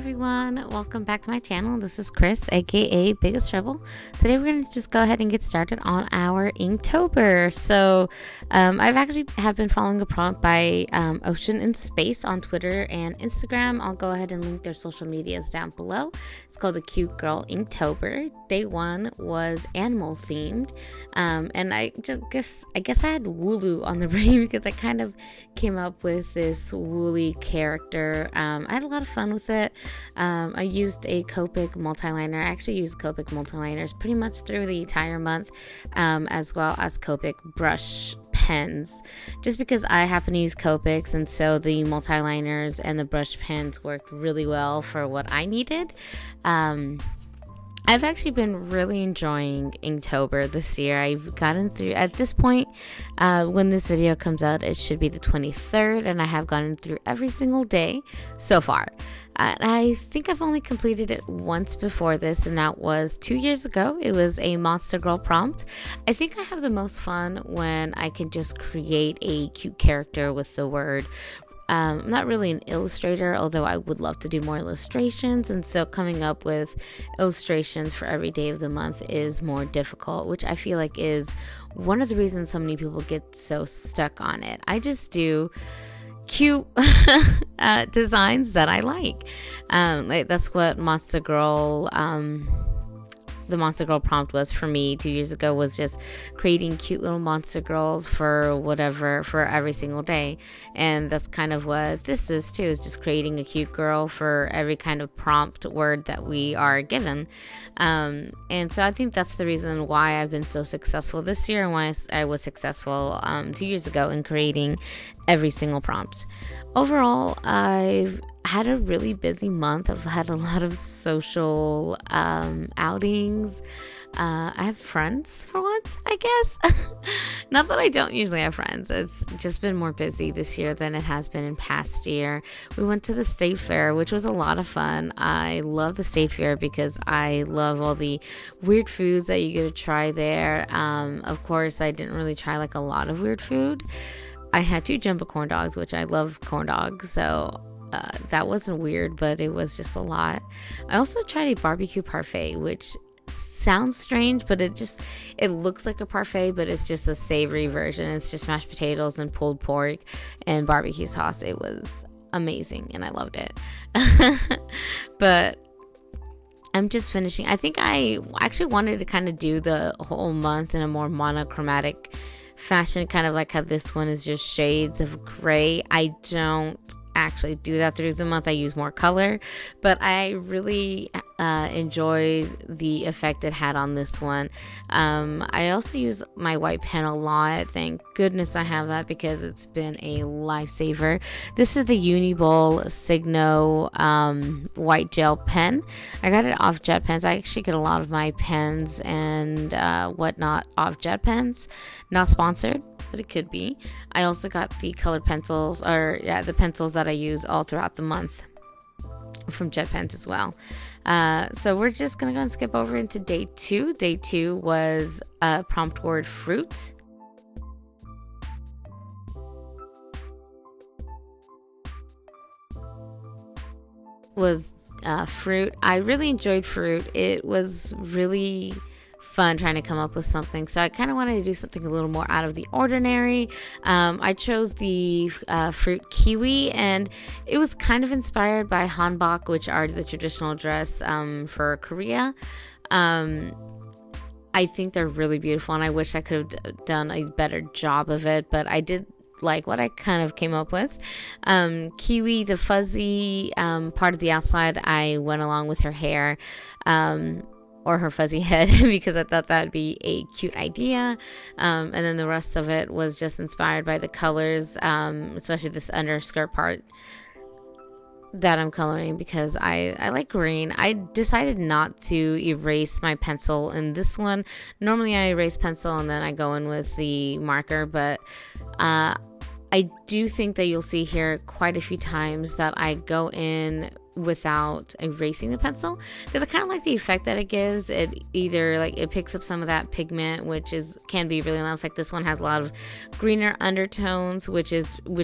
everyone, welcome back to my channel. This is Chris, aka Biggest Rebel. Today we're going to just go ahead and get started on our Inktober. So I've actually have been following a prompt by Ocean in Space on Twitter and Instagram. I'll go ahead and link their social medias down below. It's called the Cute Girl Inktober. Day one was animal themed, and I guess I had Wooloo on the brain because I kind of came up with this woolly character. I had a lot of fun with it. I used a Copic multiliner. I actually used Copic multiliners pretty much through the entire month, as well as Copic brush pens, just because I happen to use Copics, and so the multiliners and the brush pens worked really well for what I needed. I've actually been really enjoying Inktober this year. I've gotten through, at this point, when this video comes out, it should be the 23rd, and I have gotten through every single day so far. I think I've only completed it once before this, and that was 2 years ago. It was a Monster Girl prompt. I think I have the most fun when I can just create a cute character with the word. I'm not really an illustrator, although I would love to do more illustrations, and so coming up with illustrations for every day of the month is more difficult, which I feel like is one of the reasons so many people get so stuck on it. I just do cute designs that I like. That's what Monster Girl the Monster Girl prompt was for me 2 years ago, was just creating cute little monster girls for every single day. And that's kind of what this is too, is just creating a cute girl for every kind of prompt word that we are given. And so I think that's the reason why I've been so successful this year, and why I was successful 2 years ago in creating every single prompt. Overall, I've had a really busy month. I've had a lot of social outings. I have friends for once, I guess. Not that I don't usually have friends. It's just been more busy this year than it has been in past year. We went to the state fair, which was a lot of fun. I love the state fair because I love all the weird foods that you get to try there. Of course, I didn't really try like a lot of weird food. I had 2 jumbo corn dogs, which I love corn dogs, so that wasn't weird, but it was just a lot. I also tried a barbecue parfait, which sounds strange, but it looks like a parfait, but it's just a savory version. It's just mashed potatoes and pulled pork and barbecue sauce. It was amazing, and I loved it. But I'm just finishing. I think I actually wanted to kind of do the whole month in a more monochromatic fashion, kind of like how this one is just shades of gray. I don't actually do that through the month. I use more color, but I really enjoy the effect it had on this one. I also use my white pen a lot. Thank goodness I have that, because it's been a lifesaver. This is the Uniball Signo white gel pen. I got it off Jet Pens. I actually get a lot of my pens and whatnot off Jet Pens. Not sponsored, but it could be. I also got the colored pencils, the pencils that I use all throughout the month from Jet Pens as well. So we're just gonna go and skip over into day 2. Day 2 was prompt word fruit. Was fruit. I really enjoyed fruit. It was really fun trying to come up with something, so I kind of wanted to do something a little more out of the ordinary. I chose the fruit kiwi, and it was kind of inspired by hanbok, which are the traditional dress for Korea. I think they're really beautiful, and I wish I could have done a better job of it, but I did like what I kind of came up with. Kiwi, the fuzzy part of the outside, I went along with her hair, or her fuzzy head, because I thought that would be a cute idea. And then the rest of it was just inspired by the colors, especially this underskirt part that I'm coloring, because I like green. I decided not to erase my pencil in this one. Normally I erase pencil and then I go in with the marker, but I do think that you'll see here quite a few times that I go in without erasing the pencil, because I kind of like the effect that it gives. It either like it picks up some of that pigment, which can be really nice. Like this one has a lot of greener undertones, which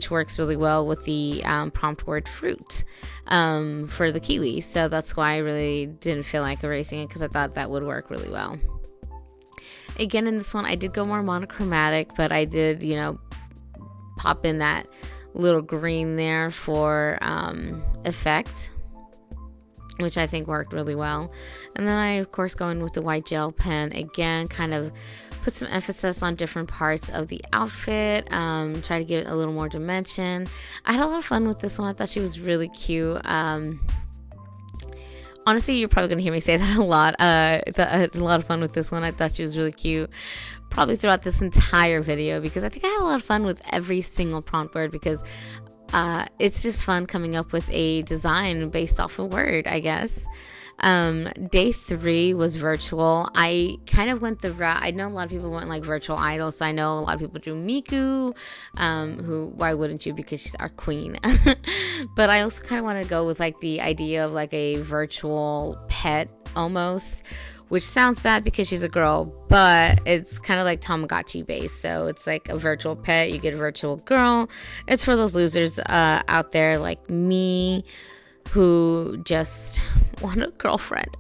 works really well with the prompt word fruit for the kiwi. So that's why I really didn't feel like erasing it, because I thought that would work really well. Again, in this one I did go more monochromatic, but I did, you know, pop in that little green there for effect, which I think worked really well. And then I of course go in with the white gel pen again, kind of put some emphasis on different parts of the outfit, try to give it a little more dimension. I had a lot of fun with this one. I thought she was really cute. Honestly, you're probably going to hear me say that a lot. I had a lot of fun with this one. I thought she was really cute, probably throughout this entire video, because I think I had a lot of fun with every single prompt word, because it's just fun coming up with a design based off a word, I guess. Day 3 was virtual. I kind of went the route, I know a lot of people went like virtual idol, so I know a lot of people drew Miku, who, why wouldn't you, because she's our queen. But I also kind of want to go with like the idea of like a virtual pet almost, which sounds bad because she's a girl, but it's kind of like Tamagotchi based. So it's like a virtual pet, you get a virtual girl. It's for those losers out there like me, who just want a girlfriend.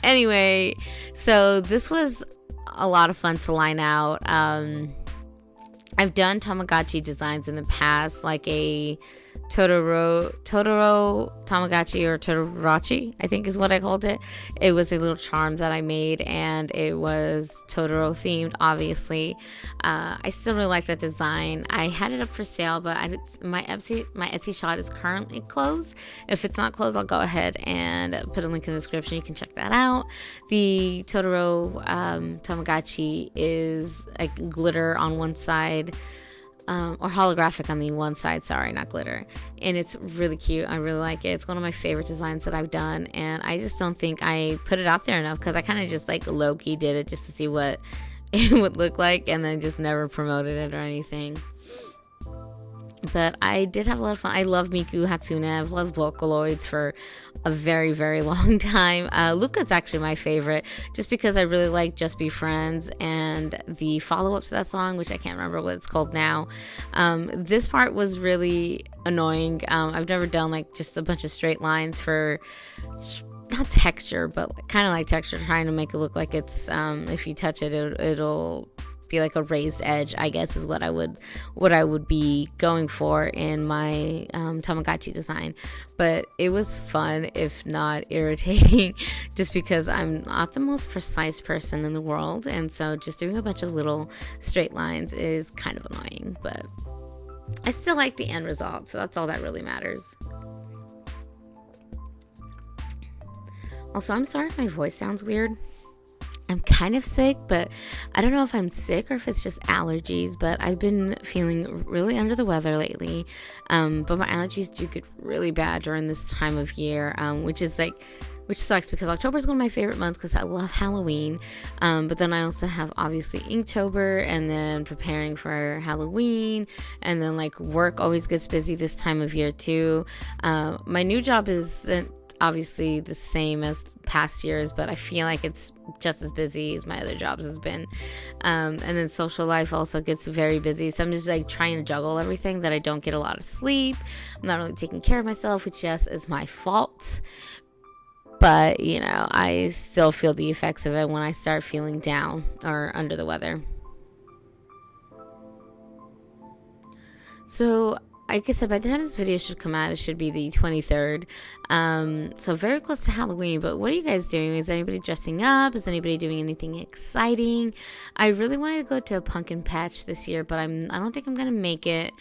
Anyway, so this was a lot of fun to line out. I've done Tamagotchi designs in the past, like a Totoro Tamagotchi, or Totorochi, I think is what I called it. It was a little charm that I made, and it was Totoro themed, obviously. I still really like that design. I had it up for sale, but my Etsy shop is currently closed. If it's not closed, I'll go ahead and put a link in the description. You can check that out. The Totoro Tamagotchi is like glitter on one side, or holographic on the one side, sorry, not glitter, and it's really cute. I really like it. It's one of my favorite designs that I've done, and I just don't think I put it out there enough, because I kind of just like low-key did it just to see what it would look like, and then just never promoted it or anything. But I did have a lot of fun. I love Miku Hatsune. I've loved Vocaloids for a very, very long time. Luca's actually my favorite, just because I really like Just Be Friends and the follow-up to that song, which I can't remember what it's called now. This part was really annoying. I've never done like just a bunch of straight lines for, not texture, but kind of like texture, trying to make it look like it's, if you touch it, it'll be like a raised edge, I guess, is what I would be going for in my Tamagotchi design. But it was fun, if not irritating, just because I'm not the most precise person in the world, and so just doing a bunch of little straight lines is kind of annoying. But I still like the end result, so that's all that really matters. Also, I'm sorry if my voice sounds weird. I'm kind of sick, but I don't know if I'm sick or if it's just allergies, but I've been feeling really under the weather lately. But my allergies do get really bad during this time of year, which sucks, because October is one of my favorite months because I love Halloween. But then I also have obviously Inktober, and then preparing for Halloween, and then like work always gets busy this time of year too. My new job isn't obviously the same as past years, but I feel like it's just as busy as my other jobs has been. And then social life also gets very busy, so I'm just like trying to juggle everything, that I don't get a lot of sleep. I'm not really taking care of myself, which just is my fault. But you know, I still feel the effects of it when I start feeling down or under the weather. So like I said, by the time this video should come out, it should be the 23rd. So very close to Halloween. But what are you guys doing? Is anybody dressing up? Is anybody doing anything exciting? I really wanted to go to a pumpkin patch this year, but I don't think I'm gonna make it.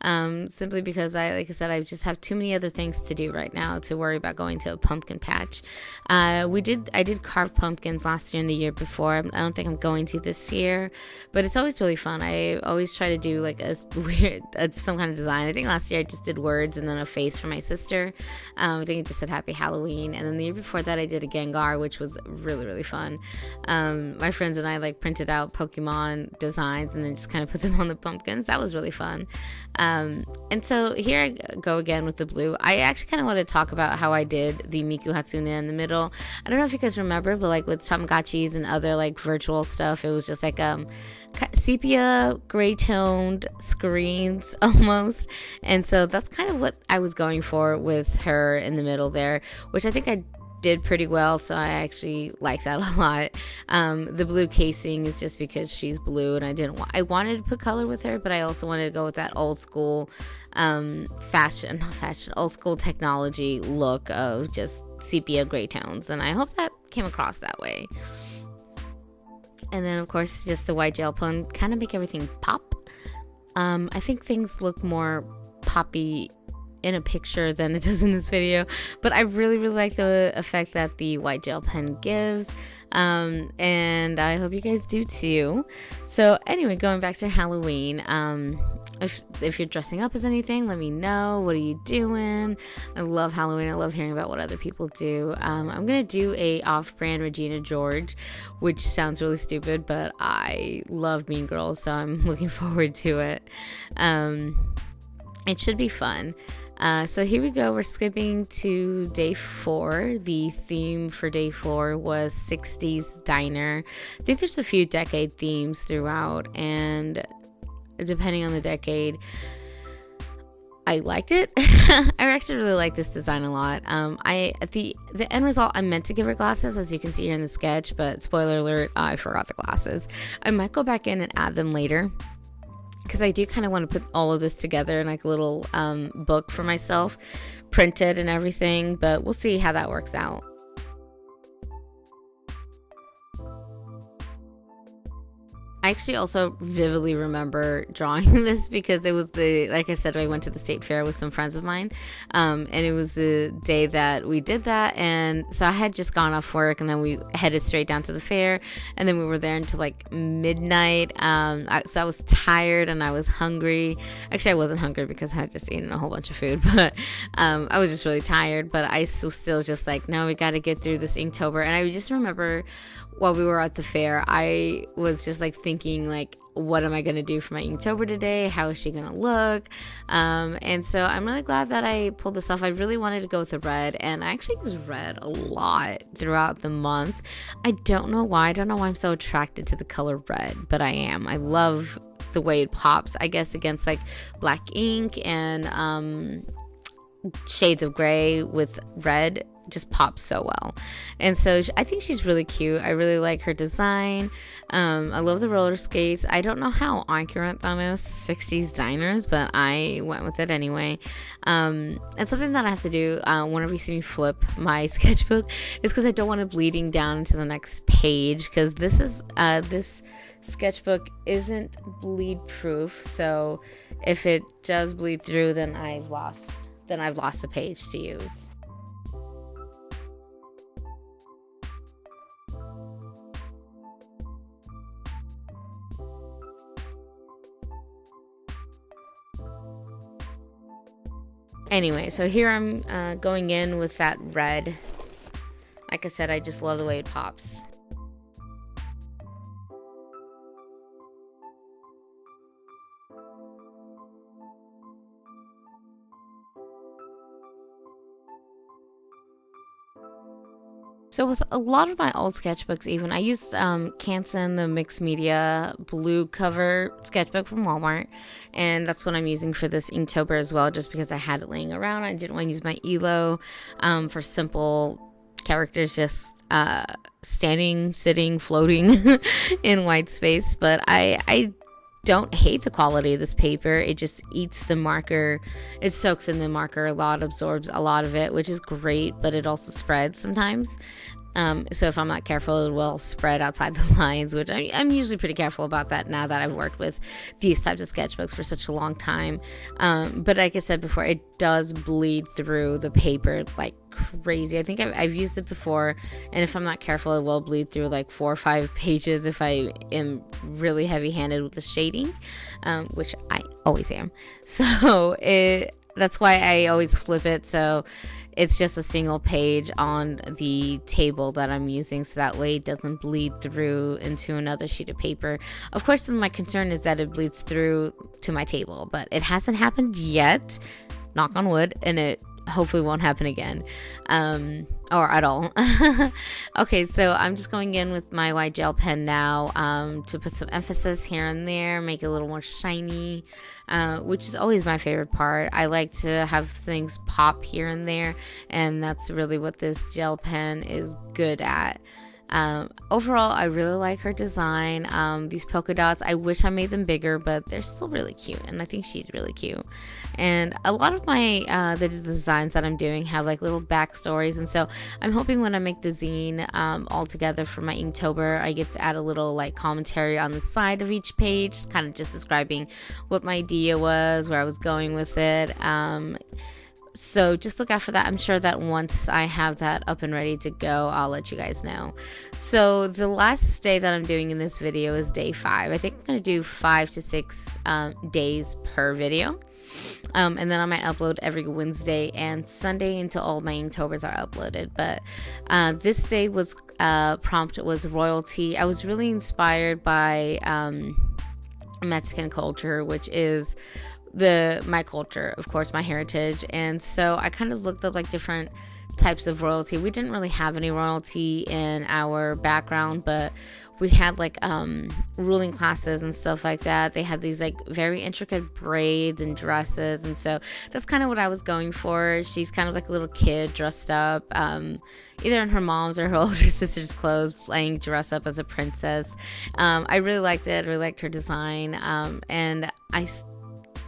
Simply because like I said, I just have too many other things to do right now to worry about going to a pumpkin patch. I did carve pumpkins last year and the year before. I don't think I'm going to this year, but it's always really fun. I always try to do like a weird, some kind of design. I think last year I just did words and then a face for my sister. I think it just said Happy Halloween. And then the year before that I did a Gengar, which was really, really fun. My friends and I like printed out Pokemon designs and then just kind of put them on the pumpkins. That was really fun. And so here I go again with the blue. I actually kind of want to talk about how I did the Miku Hatsune in the middle. I don't know if you guys remember, but like with Tamagotchis and other like virtual stuff, it was just like sepia gray toned screens almost. And so that's kind of what I was going for with her in the middle there, which I think I did pretty well, so I actually like that a lot. The blue casing is just because she's blue, and I wanted to put color with her, but I also wanted to go with that old school old school technology look of just sepia gray tones, and I hope that came across that way. And then of course just the white gel pen, kind of make everything pop. I think things look more poppy in a picture than it does in this video, but I really like the effect that the white gel pen gives, and I hope you guys do too. So anyway, going back to Halloween, if you're dressing up as anything, let me know. What are you doing? I love Halloween. I love hearing about what other people do. I'm gonna do a off-brand Regina George, which sounds really stupid, but I love Mean Girls, so I'm looking forward to it. It should be fun. So here we go. We're skipping to day 4. The theme for day 4 was 60s diner. I think there's a few decade themes throughout, and depending on the decade, I liked it. I actually really like this design a lot. The end result, I meant to give her glasses, as you can see here in the sketch, but spoiler alert, I forgot the glasses. I might go back in and add them later, because I do kind of want to put all of this together in like a little book for myself, printed and everything, but we'll see how that works out. I actually also vividly remember drawing this because it was like I said, I went to the state fair with some friends of mine, and it was the day that we did that, and so I had just gone off work, and then we headed straight down to the fair, and then we were there until like midnight. So I was tired and I was hungry. Actually, I wasn't hungry because I had just eaten a whole bunch of food, but I was just really tired, but I was still just like, no, we got to get through this Inktober. And I just remember while we were at the fair, I was just like thinking like, what am I going to do for my Inktober today? How is she going to look? And so I'm really glad that I pulled this off. I really wanted to go with the red, and I actually use red a lot throughout the month. I don't know why. I don't know why I'm so attracted to the color red, but I am. I love the way it pops, I guess, against like black ink and shades of gray with red. Just pops so well. And so I think she's really cute. I really like her design. I love the roller skates. I don't know how accurate that is, 60s diners, but I went with it anyway. And something that I have to do whenever you see me flip my sketchbook is because I don't want it bleeding down into the next page, because this sketchbook isn't bleed proof, so if it does bleed through, then I've lost a page to use. Anyway, so here I'm going in with that red. Like I said, I just love the way it pops. So with a lot of my old sketchbooks, even I used Canson, the mixed media blue cover sketchbook from Walmart, and that's what I'm using for this Inktober as well, just because I had it laying around. I didn't want to use my ELO for simple characters, just standing, sitting, floating in white space. But I don't hate the quality of this paper. It just eats the marker. It soaks in the marker a lot, absorbs a lot of it, which is great, but it also spreads sometimes. So if I'm not careful, it will spread outside the lines, which I'm usually pretty careful about that now that I've worked with these types of sketchbooks for such a long time. But like I said before, it does bleed through the paper like crazy. I think I've used it before, and if I'm not careful, it will bleed through like 4 or 5 pages if I am really heavy-handed with the shading, which I always am. So that's why I always flip it, so it's just a single page on the table that I'm using, so that way it doesn't bleed through into another sheet of paper. Of course, my concern is that it bleeds through to my table, but it hasn't happened yet, knock on wood, and it hopefully won't happen again, or at all. Okay, so I'm just going in with my white gel pen now, to put some emphasis here and there, make it a little more shiny, which is always my favorite part. I like to have things pop here and there, and that's really what this gel pen is good at. Overall, I really like her design. These polka dots, I wish I made them bigger, but they're still really cute, and I think she's really cute. And a lot of my the designs that I'm doing have like little backstories, and so I'm hoping when I make the zine all together for my Inktober, I get to add a little like commentary on the side of each page, kind of just describing what my idea was, where I was going with it. So just look out for that. I'm sure that once I have that up and ready to go, I'll let you guys know. So the last day that I'm doing in this video is day 5. I think I'm going to do 5 to 6 days per video. And then I might upload every Wednesday and Sunday until all my Inktober's are uploaded. But this day was prompt was royalty. I was really inspired by Mexican culture, which is my culture, of course, my heritage. And so I kind of looked up like different types of royalty. We didn't really have any royalty in our background, but we had like ruling classes and stuff like that. They had these like very intricate braids and dresses, and so that's kind of what I was going for. She's kind of like a little kid dressed up, either in her mom's or her older sister's clothes, playing dress up as a princess. I really liked it. I really liked her design, and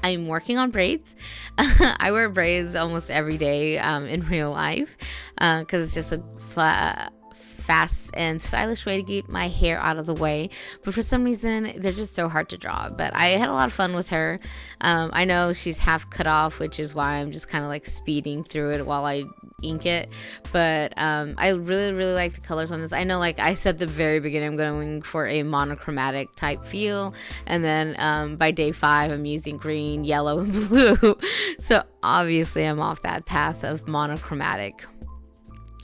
I'm working on braids. I wear braids almost every day in real life, because it's just a fast and stylish way to get my hair out of the way. But for some reason, they're just so hard to draw. But I had a lot of fun with her. I know she's half cut off, which is why I'm just kind of like speeding through it while I ink it. But I really, really like the colors on this. I know, like I said at the very beginning, I'm going for a monochromatic type feel. And then by day 5, I'm using green, yellow, and blue. So obviously I'm off that path of monochromatic.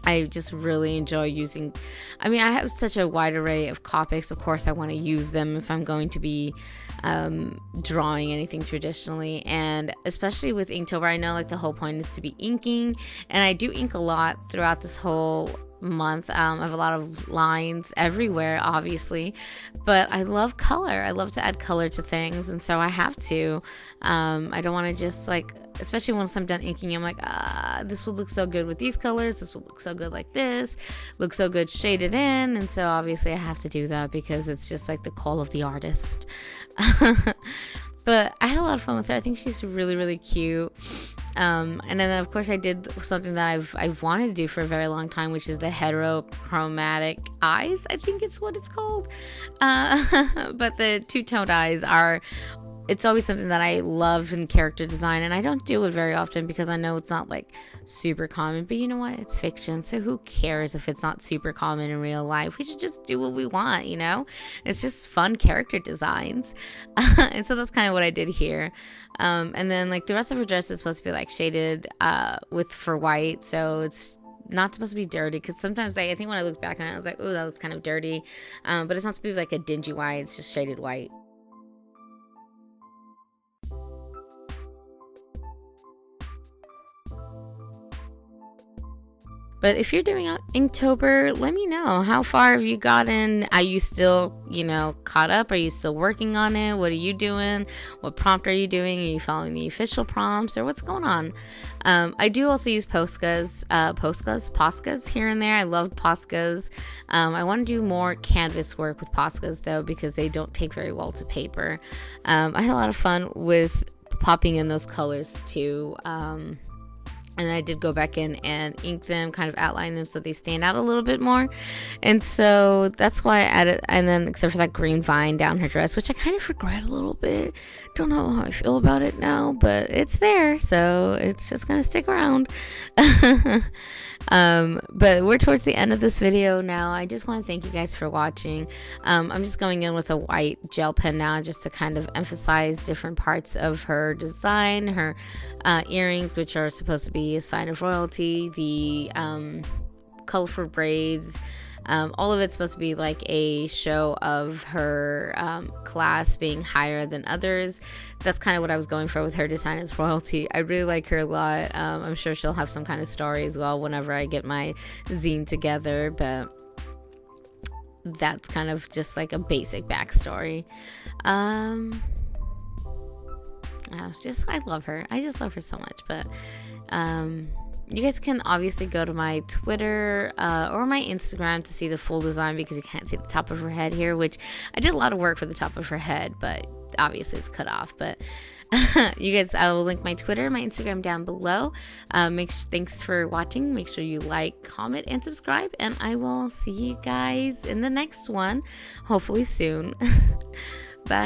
I just really enjoy using, I have such a wide array of Copics. Of course, I want to use them if I'm going to be drawing anything traditionally. And especially with Inktober, I know like the whole point is to be inking. And I do ink a lot throughout this whole month. I have a lot of lines everywhere, obviously, but I love color. I love to add color to things, and so I have to. I don't want to just like, especially once I'm done inking, I'm like, this would look so good with these colors. This would look so good like this. Look so good shaded in. And so obviously I have to do that because it's just like the call of the artist. But I had a lot of fun with her. I think she's really, really cute. And then of course I did something that I've wanted to do for a very long time, which is the heterochromatic eyes. I think it's what it's called. But the two-toned eyes it's always something that I love in character design, and I don't do it very often because I know it's not like super common, but you know what, it's fiction, so who cares if it's not super common in real life? We should just do what we want, you know? It's just fun character designs. And so that's kind of what I did here. And then like the rest of her dress is supposed to be like shaded for white, so it's not supposed to be dirty, because sometimes I think when I look back on it, I was like, oh, that looks kind of dirty. But it's not supposed to be like a dingy white, it's just shaded white. But if you're doing Inktober, let me know. How far have you gotten? Are you still, caught up? Are you still working on it? What are you doing? What prompt are you doing? Are you following the official prompts, or what's going on? I do also use Poscas here and there. I love Poscas. I want to do more canvas work with Poscas though, because they don't take very well to paper. I had a lot of fun with popping in those colors too. And I did go back in and ink them, kind of outline them so they stand out a little bit more. And so that's why I added, and then except for that green vine down her dress, which I kind of regret a little bit. Don't know how I feel about it now, but it's there, so it's just gonna stick around. But we're towards the end of this video now. I just want to thank you guys for watching. I'm just going in with a white gel pen now, just to kind of emphasize different parts of her design. Her earrings, which are supposed to be the sign of royalty, the colorful braids. All of it's supposed to be like a show of her class being higher than others. That's kind of what I was going for with her design as royalty. I really like her a lot. I'm sure she'll have some kind of story as well whenever I get my zine together, but that's kind of just like a basic backstory. I love her. I just love her so much. But you guys can obviously go to my Twitter or my Instagram to see the full design, because you can't see the top of her head here, which I did a lot of work for the top of her head, but obviously it's cut off. But you guys, I will link my Twitter, my Instagram down below. Thanks for watching. Make sure you like, comment, and subscribe, and I will see you guys in the next one, hopefully soon. Bye.